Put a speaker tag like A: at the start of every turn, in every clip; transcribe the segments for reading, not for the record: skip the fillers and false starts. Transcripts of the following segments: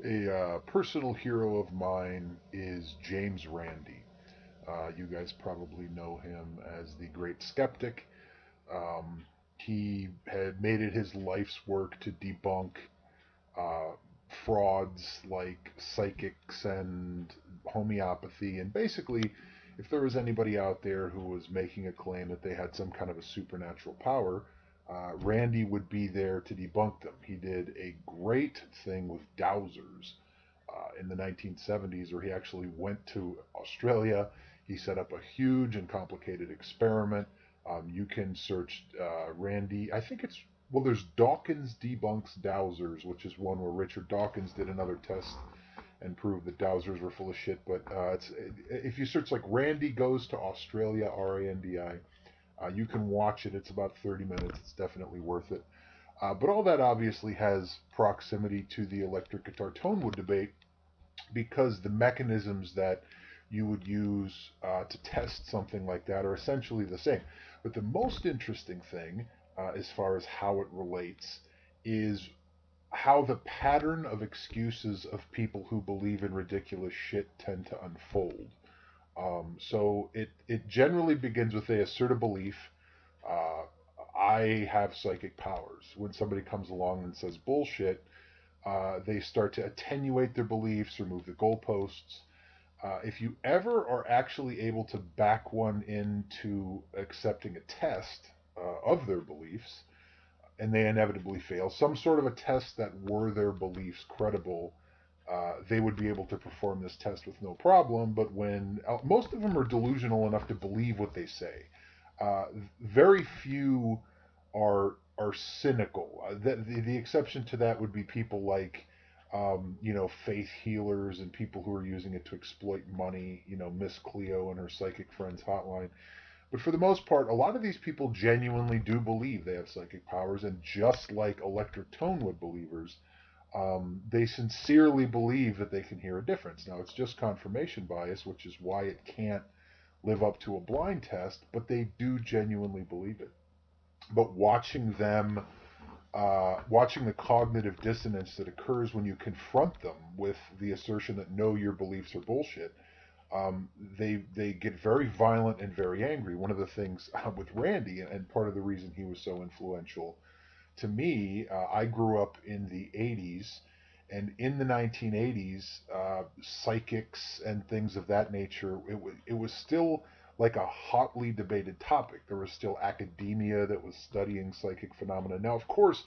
A: A personal hero of mine is James Randi. You guys probably know him as the Great Skeptic. Um, he had made it his life's work to debunk uh, frauds like psychics and homeopathy. And basically, if there was anybody out there who was making a claim that they had some kind of a supernatural power, Randy would be there to debunk them. He did a great thing with dowsers in the 1970s, where he actually went to Australia. He set up a huge and complicated experiment. You can search Randy. I think it's well, there's Dawkins debunks dowsers, which is one where Richard Dawkins did another test and proved that dowsers were full of shit. But if you search like Randy goes to Australia, Randi, you can watch it. It's about 30 minutes. It's definitely worth it. But all that obviously has proximity to the electric guitar Tonewood debate, because the mechanisms that you would use to test something like that are essentially the same. But the most interesting thing, as far as how it relates, is how the pattern of excuses of people who believe in ridiculous shit tend to unfold. So it generally begins with they assert a belief. Uh, I have psychic powers. When somebody comes along and says bullshit, they start to attenuate their beliefs or move the goalposts. If you ever are actually able to back one into accepting a test of their beliefs, and they inevitably fail, some sort of a test that were their beliefs credible, they would be able to perform this test with no problem. But when most of them are delusional enough to believe what they say, uh, very few are cynical. The exception to that would be people like faith healers and people who are using it to exploit money. Miss Cleo and her psychic friends hotline. But for the most part, a lot of these people genuinely do believe they have psychic powers, and just like electric tonewood believers, they sincerely believe that they can hear a difference. Now, it's just confirmation bias, which is why it can't live up to a blind test, but they do genuinely believe it. But watching the cognitive dissonance that occurs when you confront them with the assertion that no, your beliefs are bullshit, they get very violent and very angry. One of the things with Randy, and part of the reason he was so influential to me, I grew up in the 80s, and in the 1980s, psychics and things of that nature, it was still like a hotly debated topic. There was still academia that was studying psychic phenomena. Now, of course,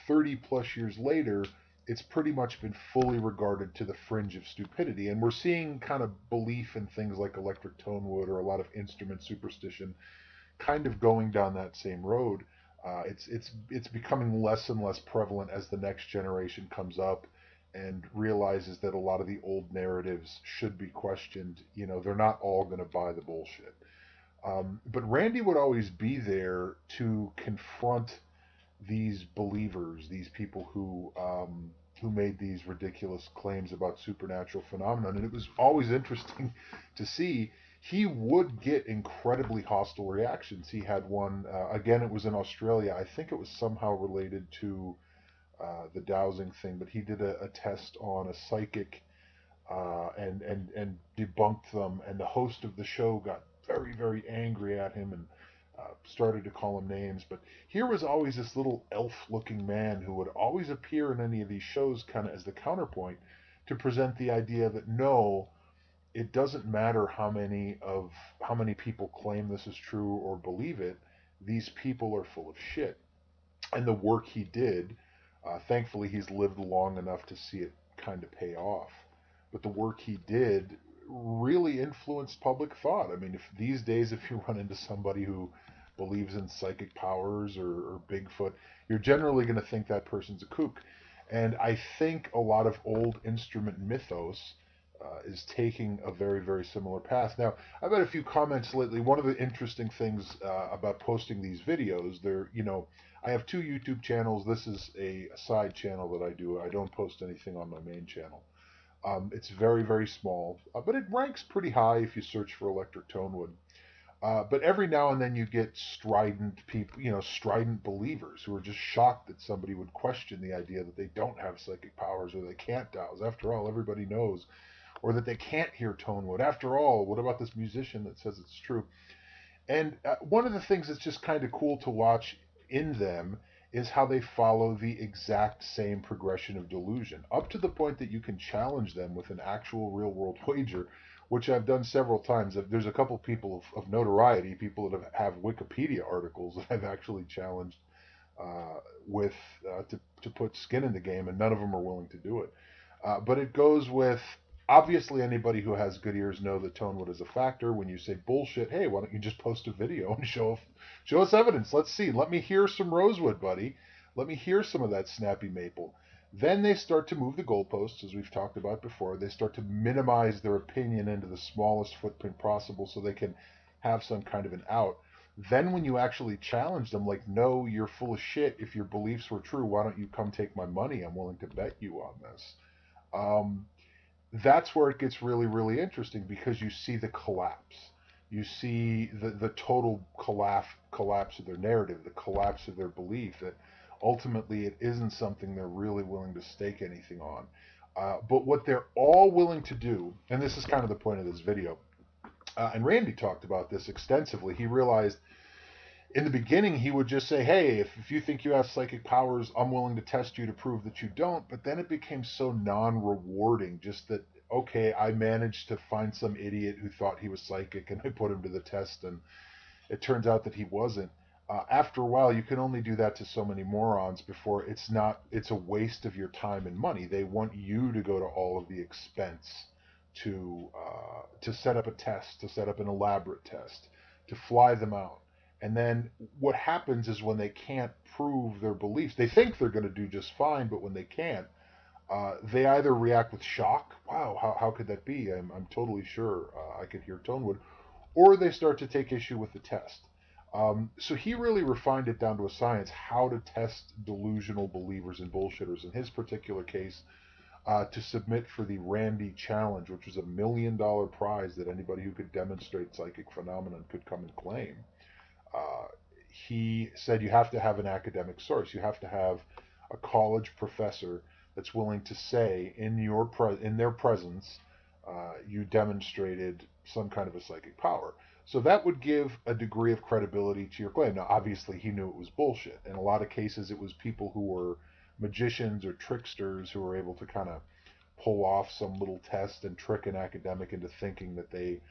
A: 30 plus years later, it's pretty much been fully regarded to the fringe of stupidity. And we're seeing kind of belief in things like electric tonewood or a lot of instrument superstition kind of going down that same road. It's becoming less and less prevalent as the next generation comes up and realizes that a lot of the old narratives should be questioned. They're not all going to buy the bullshit. But Randy would always be there to confront these believers, these people who made these ridiculous claims about supernatural phenomena, and it was always interesting to see. He would get incredibly hostile reactions. He had one again. It was in Australia. I think it was somehow related to the dowsing thing, but he did a test on a psychic and debunked them. And the host of the show got very, very angry at him and started to call him names. But here was always this little elf-looking man who would always appear in any of these shows, kind of as the counterpoint, to present the idea that no, it doesn't matter how many people claim this is true or believe it. These people are full of shit. And the work he did, thankfully, he's lived long enough to see it kind of pay off. But the work he did really influenced public thought. I mean, if these days, if you run into somebody who believes in psychic powers or Bigfoot, you're generally going to think that person's a kook. And I think a lot of old instrument mythos is taking a very, very similar path. Now, I've had a few comments lately. One of the interesting things about posting these videos, I have two YouTube channels. This is a side channel that I do. I don't post anything on my main channel. It's very, very small, but it ranks pretty high if you search for electric tonewood. But every now and then you get strident people, strident believers who are just shocked that somebody would question the idea that they don't have psychic powers or they can't douse. After all, everybody knows, or that they can't hear Tonewood. After all, what about this musician that says it's true? And one of the things that's just kind of cool to watch in them is how they follow the exact same progression of delusion, up to the point that you can challenge them with an actual real world wager, which I've done several times. There's a couple people of notoriety, people that have Wikipedia articles that I've actually challenged with to put skin in the game, and none of them are willing to do it. But it goes with, obviously anybody who has good ears know that Tonewood is a factor. When you say bullshit, hey, why don't you just post a video and show us evidence? Let's see. Let me hear some rosewood, buddy. Let me hear some of that snappy maple. Then they start to move the goalposts, as we've talked about before. They start to minimize their opinion into the smallest footprint possible so they can have some kind of an out. Then when you actually challenge them, like, no, you're full of shit. If your beliefs were true, why don't you come take my money? I'm willing to bet you on this. Um, that's where it gets really, really interesting, because you see the collapse. You see the total collapse of their narrative, the collapse of their belief that ultimately it isn't something they're really willing to stake anything on. But what they're all willing to do, and this is kind of the point of this video, and Randy talked about this extensively. He realized in the beginning he would just say, hey, if you think you have psychic powers, I'm willing to test you to prove that you don't. But then it became so non-rewarding, just that, okay, I managed to find some idiot who thought he was psychic and I put him to the test, and it turns out that he wasn't. After a while, you can only do that to so many morons before it's a waste of your time and money. They want you to go to all of the expense to set up a test, to set up an elaborate test, to fly them out. And then what happens is, when they can't prove their beliefs, they think they're going to do just fine, but when they can't, they either react with shock, wow, how could that be? I'm totally sure I could hear Tonewood, or they start to take issue with the test. So he really refined it down to a science, how to test delusional believers and bullshitters. In his particular case, to submit for the Randy Challenge, which was $1 million prize that anybody who could demonstrate psychic phenomenon could come and claim. Uh, he said you have to have an academic source. You have to have a college professor that's willing to say in their presence, you demonstrated some kind of a psychic power. So that would give a degree of credibility to your claim. Now, obviously, he knew it was bullshit. In a lot of cases, it was people who were magicians or tricksters who were able to kind of pull off some little test and trick an academic into thinking that they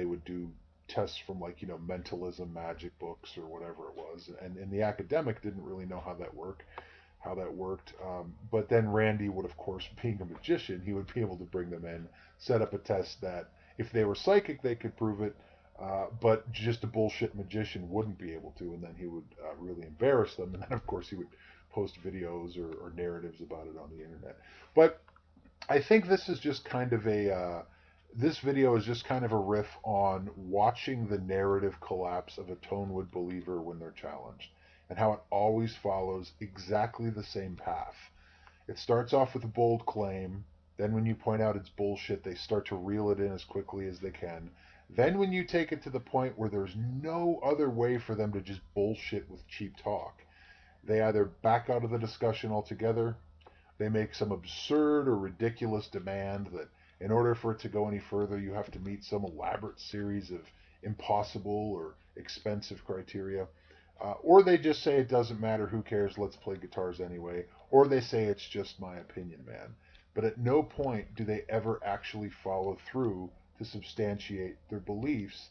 A: would do tests from, like, mentalism, magic books, or whatever it was. And the academic didn't really know how that worked. But then Randy would, of course, being a magician, he would be able to bring them in, set up a test that if they were psychic, they could prove it. But just a bullshit magician wouldn't be able to, and then he would really embarrass them. And then, of course, he would post videos or narratives about it on the internet. But I think this is just kind of this video is just kind of a riff on watching the narrative collapse of a Tonewood believer when they're challenged, and how it always follows exactly the same path. It starts off with a bold claim. Then when you point out it's bullshit, they start to reel it in as quickly as they can. Then when you take it to the point where there's no other way for them to just bullshit with cheap talk, they either back out of the discussion altogether, they make some absurd or ridiculous demand that in order for it to go any further, you have to meet some elaborate series of impossible or expensive criteria. Or they just say it doesn't matter, who cares, let's play guitars anyway. Or they say it's just my opinion, man. But at no point do they ever actually follow through to substantiate their beliefs.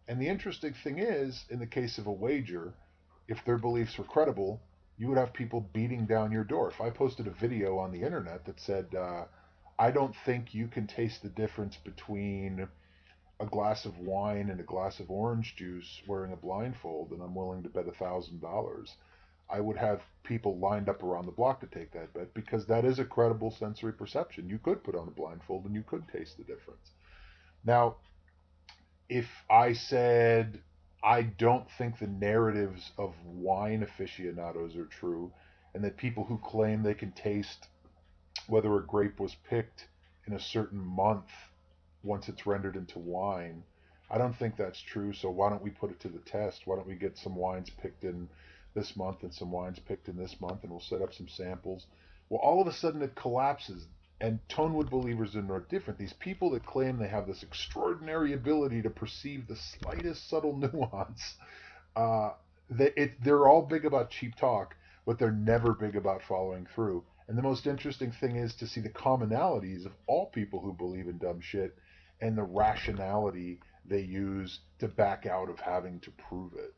A: And the interesting thing is, in the case of a wager, if their beliefs were credible, you would have people beating down your door. If I posted a video on the internet that said, I don't think you can taste the difference between a glass of wine and a glass of orange juice wearing a blindfold, and I'm willing to bet $1,000, I would have people lined up around the block to take that bet, because that is a credible sensory perception. You could put on a blindfold and you could taste the difference. Now, if I said I don't think the narratives of wine aficionados are true, and that people who claim they can taste whether a grape was picked in a certain month once it's rendered into wine I don't think that's true. So why don't we put it to the test? Why don't we get some wines picked in this month and some wines picked in this month, and we'll set up some samples. Well, all of a sudden it collapses. And Tonewood believers are no different. These people that claim they have this extraordinary ability to perceive the slightest subtle nuance, uh, they're all big about cheap talk, but they're never big about following through. And the most interesting thing is to see the commonalities of all people who believe in dumb shit and the rationality they use to back out of having to prove it.